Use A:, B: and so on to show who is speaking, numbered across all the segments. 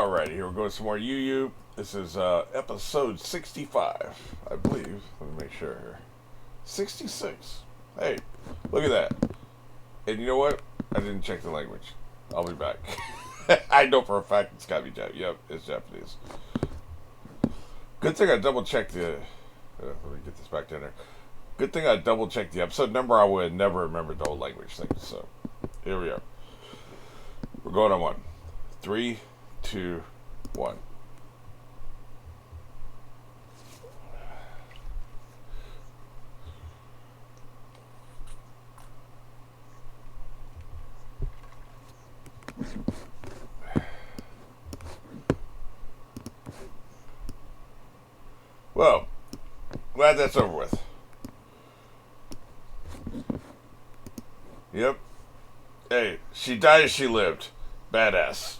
A: Alright, here we go. Some more Yu. This is episode 65, I believe. Let me make sure here. 66. Hey, look at that. And you know what? I didn't check the language. I'll be back. I know for a fact it's got to be Japanese. Yep, it's Japanese. Good thing I double checked the. Let me get this back down there. Good thing I double checked the episode number. I would never remember the whole language thing. So, here we are. We're going on one. 3, 2, 1. Well, glad that's over with. Yep. Hey, she died as she lived. Badass.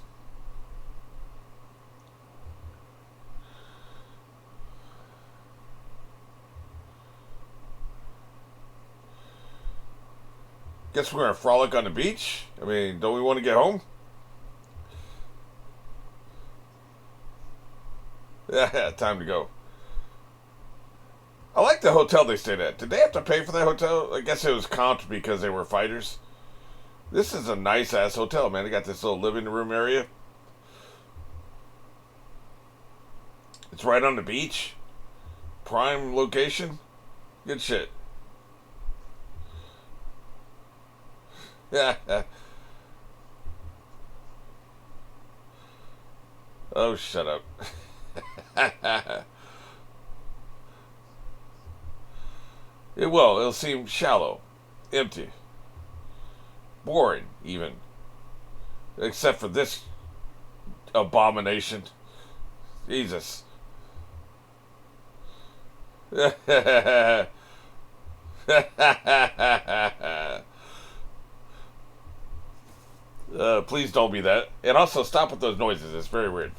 A: Guess we're gonna frolic on the beach? I mean, don't we want to get home? Yeah, time to go. I like the hotel they stayed at. Did they have to pay for that hotel? I guess it was comped because they were fighters. This is a nice-ass hotel, man. They got this little living room area. It's right on the beach. Prime location. Good shit. Yeah. Oh, shut up. It'll seem shallow, empty, boring, even. Except for this abomination. Jesus. Please don't be that. And also stop with those noises. It's very weird.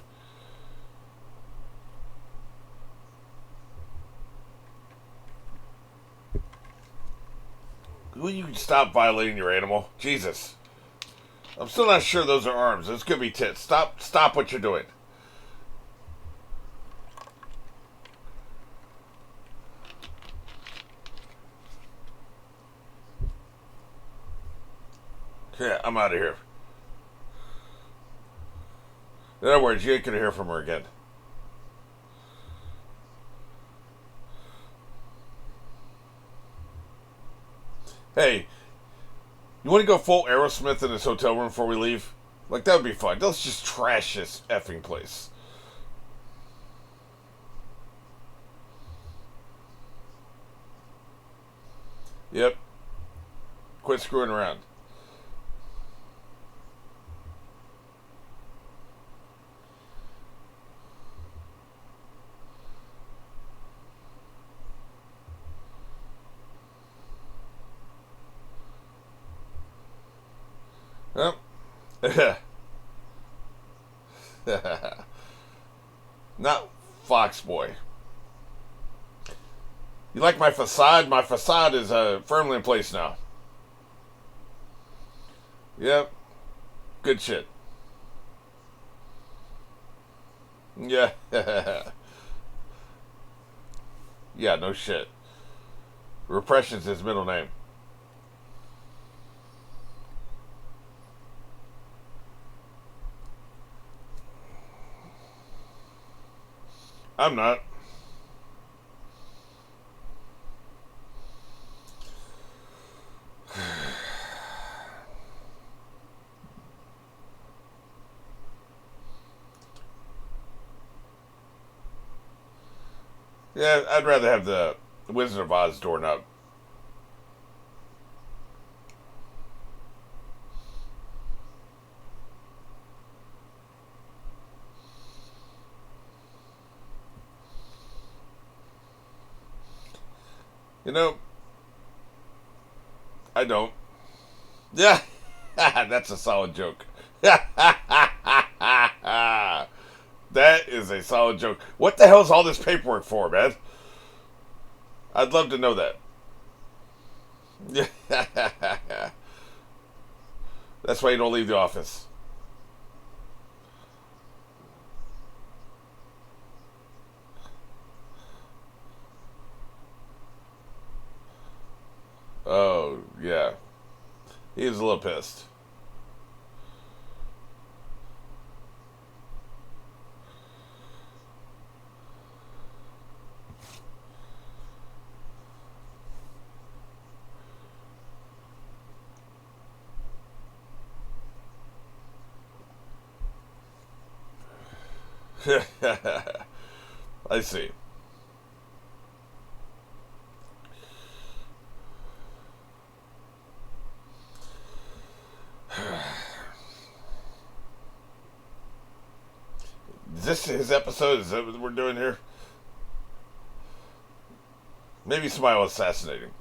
A: Will you stop violating your animal? Jesus. I'm still not sure those are arms. Those could be tits. Stop what you're doing. Yeah, I'm out of here. In other words, you ain't gonna hear from her again. Hey, you want to go full Aerosmith in this hotel room before we leave? Like, that would be fun. Let's just trash this effing place. Yep. Quit screwing around. Well, not Fox Boy. You like my facade? My facade is firmly in place now. Yep. Good shit. Yeah. Yeah, no shit. Repression's his middle name. I'm not. Yeah, I'd rather have the Wizard of Oz doorknob. You know, I don't. Yeah, that's a solid joke. That is a solid joke. What the hell's all this paperwork for, man? I'd love to know that. That's why you don't leave the office. He was a little pissed. I see. Is this his episode? Is that what we're doing here? Maybe somebody was assassinating.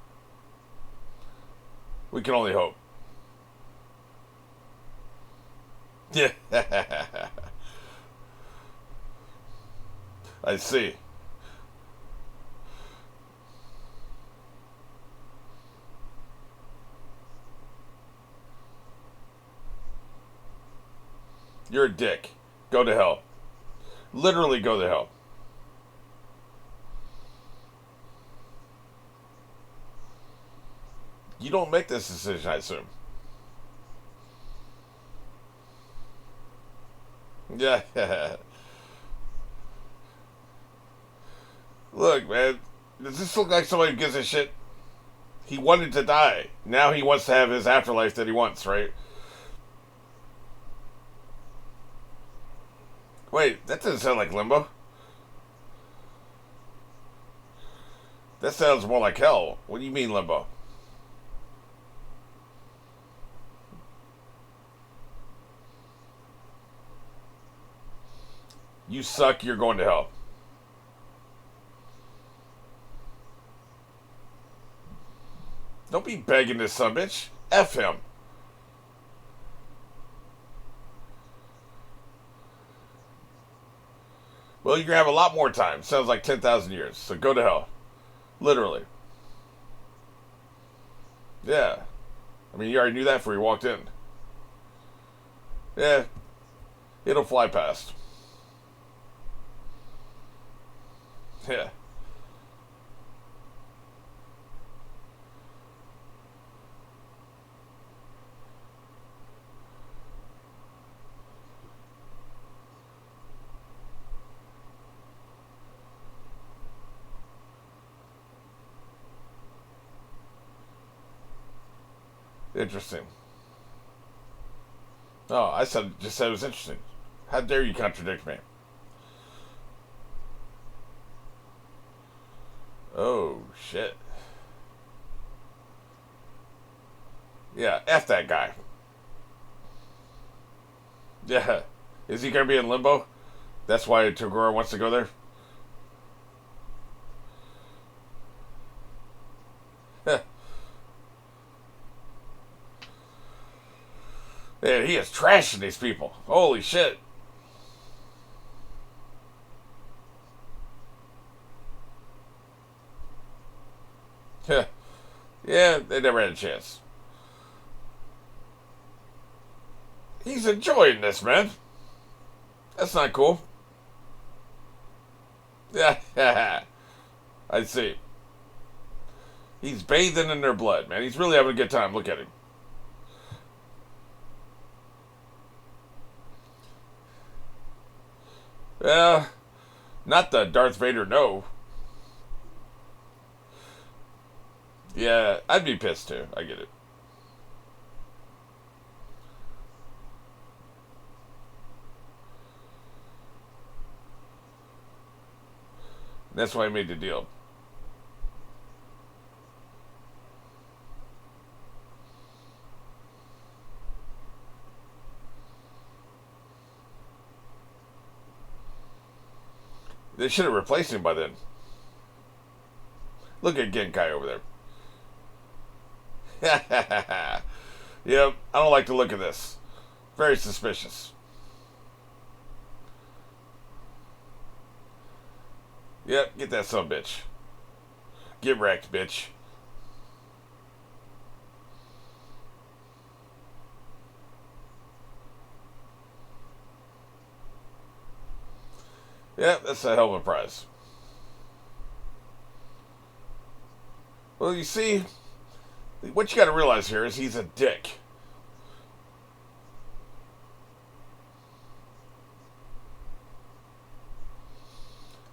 A: We can only hope. Yeah. I see. You're a dick. Go to hell. Literally go to hell. You don't make this decision, I assume. Yeah. Look, man. Does this look like somebody who gives a shit? He wanted to die. Now he wants to have his afterlife that he wants, right? Wait, that doesn't sound like Limbo. That sounds more like hell. What do you mean, Limbo? You suck, you're going to hell. Don't be begging this son bitch. F him. Well, you're going to have a lot more time. Sounds like 10,000 years. So go to hell. Literally. Yeah. I mean, you already knew that before you walked in. Yeah. It'll fly past. Yeah. Interesting. Oh, I just said it was interesting. How dare you contradict me? Oh, shit. Yeah, F that guy. Yeah. Is he going to be in limbo? That's why Toguro wants to go there? Man, he is trashing these people. Holy shit. Yeah, they never had a chance. He's enjoying this, man. That's not cool. Yeah, I see. He's bathing in their blood, man. He's really having a good time. Look at him. Well, not the Darth Vader no. Yeah, I'd be pissed too. I get it. That's why I made the deal. They should have replaced him by then. Look at Genkai over there. Yep, I don't like the look of this. Very suspicious. Yep, get that son bitch. Get wrecked, bitch. Yep, that's a hell of a prize. Well, you see, what you got to realize here is he's a dick.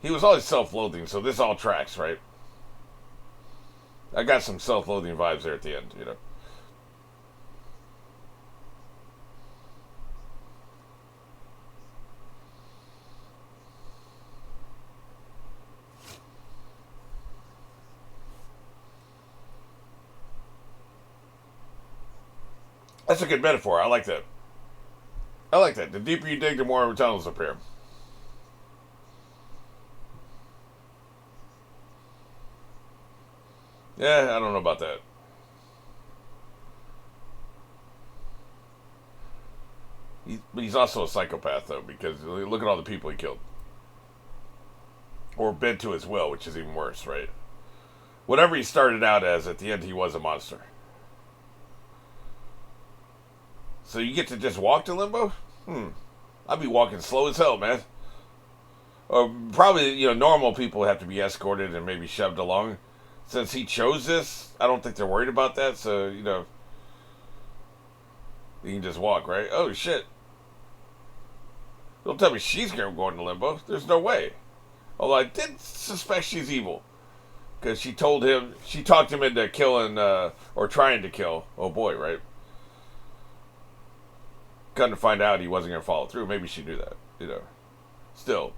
A: He was always self-loathing, so this all tracks, right? I got some self-loathing vibes there at the end, you know. That's a good metaphor. I like that. I like that. The deeper you dig, the more tunnels appear. Yeah, I don't know about that. He's also a psychopath, though, because look at all the people he killed. Or bent to his will, which is even worse, right? Whatever he started out as, at the end he was a monster. So you get to just walk to Limbo? I'd be walking slow as hell, man. Or probably, normal people have to be escorted and maybe shoved along. Since he chose this, I don't think they're worried about that, so, you can just walk, right? Oh, shit. Don't tell me she's going to Limbo. There's no way. Although I did suspect she's evil. Because she talked him into killing, or trying to kill, oh boy, right? Come to find out he wasn't going to follow through. Maybe she knew that, Still,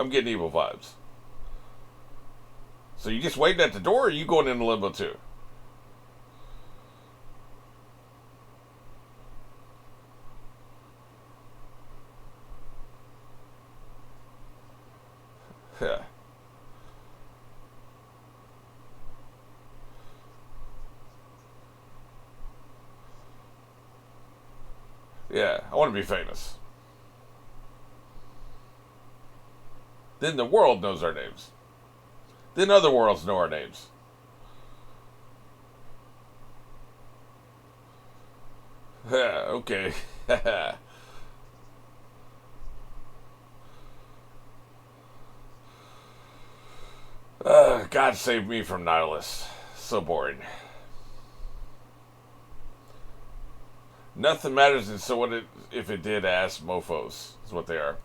A: I'm getting evil vibes. So you just waiting at the door, or are you going into Limbo too? Yeah. Yeah, I want to be famous. Then the world knows our names. Then other worlds know our names. Yeah, okay. God save me from Nihilus. So boring. Nothing matters, and so what if it did, ass mofos is what they are.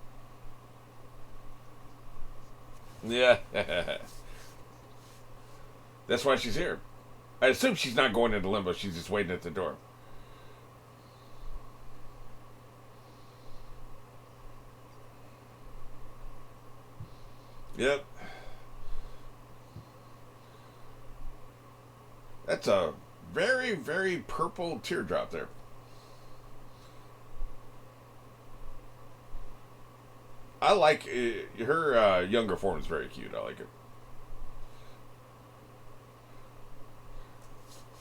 A: Yeah. That's why she's here. I assume she's not going into Limbo. She's just waiting at the door. Yep. That's a very, very purple teardrop there. I like her younger form is very cute. I like it.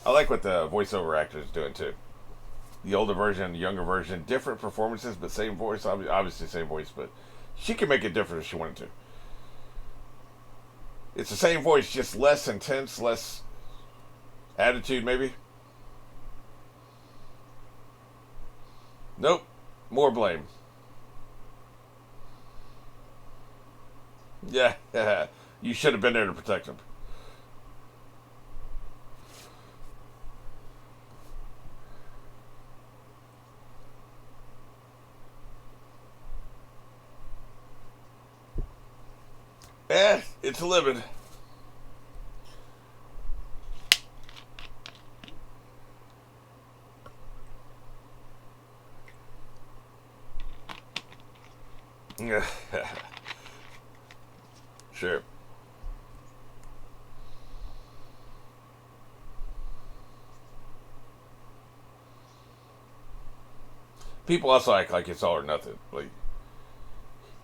A: I like what the voiceover actor is doing too. The older version, the younger version, different performances, but same voice. Obviously, same voice, but she can make it different if she wanted to. It's the same voice, just less intense, less attitude, maybe. Nope, more blame. Yeah, you should have been there to protect him. It's a living. Sure. People also act like it's all or nothing. Like,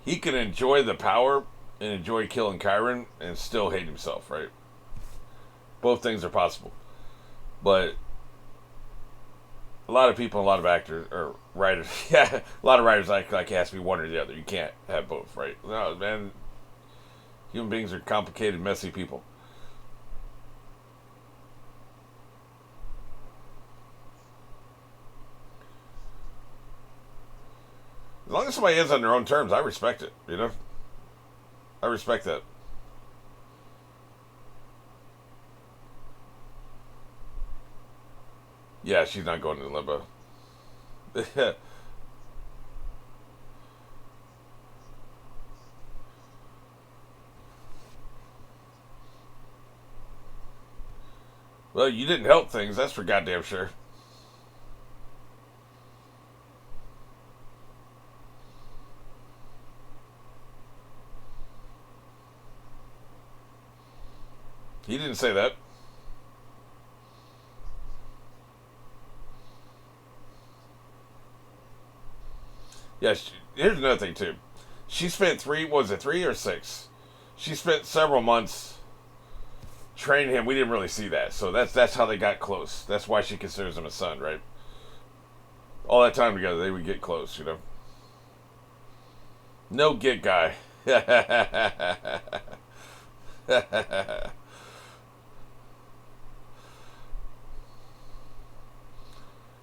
A: he can enjoy the power and enjoy killing Chiron and still hate himself, right? Both things are possible. But a lot of people, a lot of actors or writers, yeah, a lot of writers like it has to be one or the other. You can't have both, right? No, man. Human beings are complicated, messy people. As long as somebody ends on their own terms, I respect it. I respect that. Yeah, she's not going to limbo. Well, you didn't help things, that's for goddamn sure. He didn't say that. Yeah, here's another thing, too. She spent was it 3 or 6? She spent several months training him. We didn't really see that. So that's how they got close. That's why she considers him a son, right? All that time together, they would get close, you know? No get guy.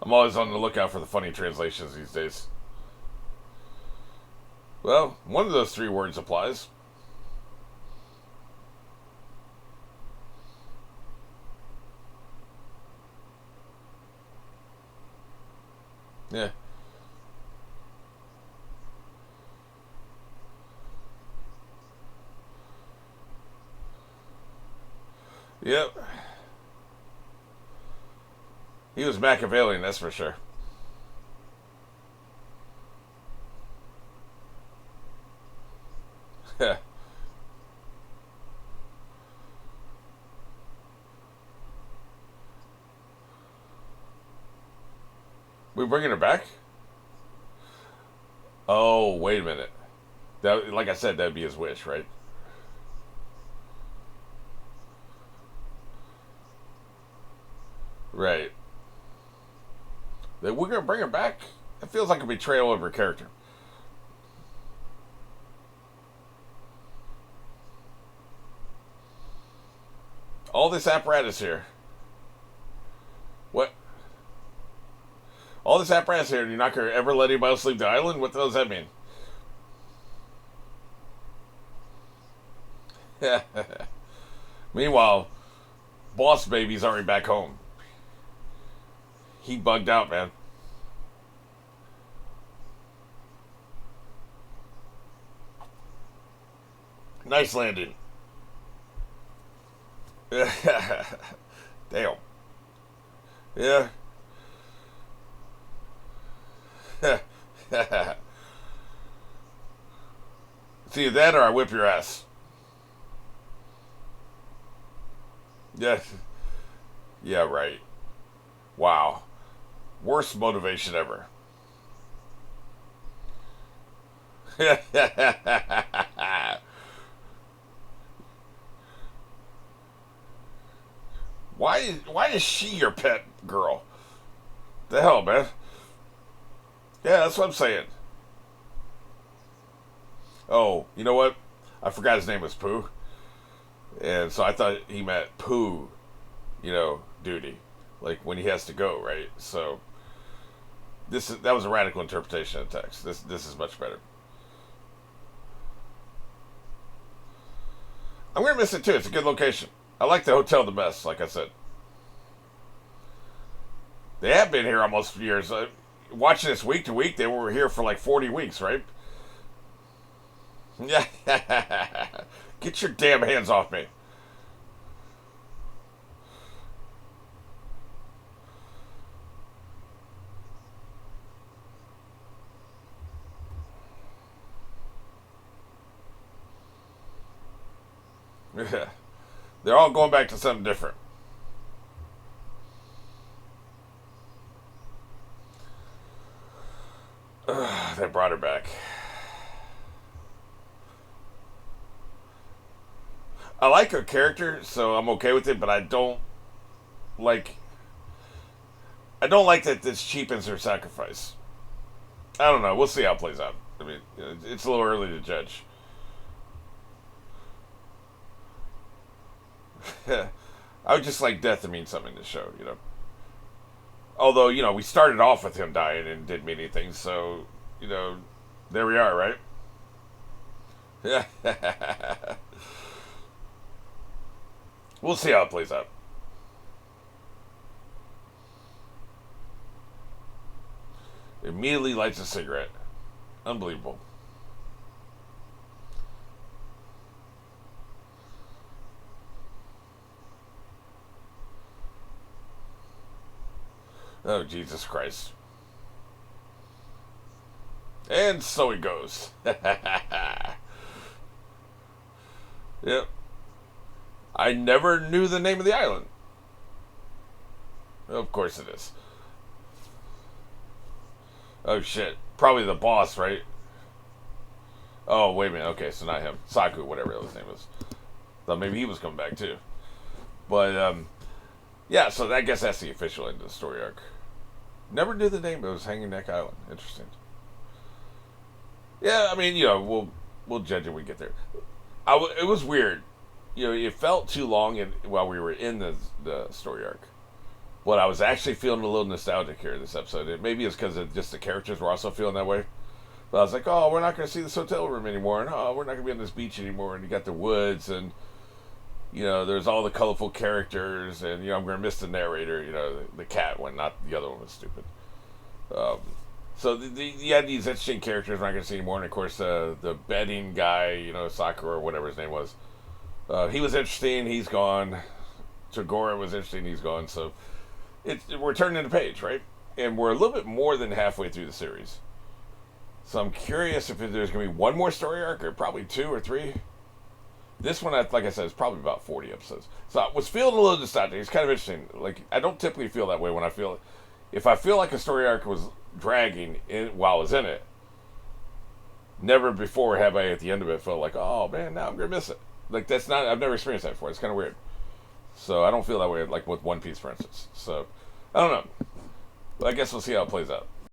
A: I'm always on the lookout for the funny translations these days. Well, one of those 3 words applies. Yeah. Yep. He was Machiavellian, that's for sure. We bringing her back? Oh, wait a minute. That, like I said, that'd be his wish, right? Right. That we're gonna bring her back. It feels like a betrayal of her character. All this apparatus here. What? All this apparatus here, and you're not gonna ever let anybody else leave the island? What the hell does that mean? Meanwhile, Boss Baby's already back home. He bugged out, man. Nice landing. Damn. Yeah. It's either that or I whip your ass. Yeah. Yeah, right. Wow. Worst motivation ever. why is she your pet girl? The hell, man? Yeah, that's what I'm saying. Oh, you know what? I forgot his name was Pooh. And so I thought he meant Pooh, duty. Like when he has to go, right? So that was a radical interpretation of the text. This is much better. I'm gonna miss it too. It's a good location. I like the hotel the best, like I said. They have been here almost years. Watching this week to week, they were here for like 40 weeks, right? Yeah. Get your damn hands off me. Yeah. They're all going back to something different. They brought her back. I like her character, so I'm okay with it, but like I don't like that this cheapens her sacrifice. I don't know. We'll see how it plays out. I mean, it's a little early to judge. I would just like death to mean something in the show. Although, we started off with him dying and didn't mean anything, so, there we are, right? Yeah. We'll see how it plays out. Immediately lights a cigarette. Unbelievable. Oh, Jesus Christ. And so he goes. Yep. I never knew the name of the island. Of course it is. Oh shit. Probably the boss, right? Oh, wait a minute. Okay, so not him. Saku, whatever his name is. Thought maybe he was coming back too. But, yeah, so I guess that's the official end of the story arc. Never knew the name, but it was Hanging Neck Island. Interesting. Yeah, I mean, we'll judge it when we get there. It was weird. It felt too long while we were in the story arc. But I was actually feeling a little nostalgic here in this episode. Maybe it's because just the characters were also feeling that way. But I was like, oh, we're not going to see this hotel room anymore. And, oh, we're not going to be on this beach anymore. And you got the woods. And, there's all the colorful characters. And, I'm going to miss the narrator. The cat one. Not the other one was stupid. So you had these interesting characters we're not going to see anymore. And, of course, the betting guy, Sakura or whatever his name was. He was interesting. He's gone. Tagora was interesting. He's gone. So we're turning the page, right? And we're a little bit more than halfway through the series. So I'm curious if there's going to be one more story arc or probably 2 or 3. This one, like I said, is probably about 40 episodes. So I was feeling a little nostalgic. It's kind of interesting. Like, I don't typically feel that way when I feel... If I feel like a story arc was dragging while I was in it, never before have I, at the end of it, felt like, oh, man, now I'm going to miss it. Like, that's not... I've never experienced that before. It's kind of weird. So I don't feel that way, like with One Piece, for instance. So, I don't know. But I guess we'll see how it plays out.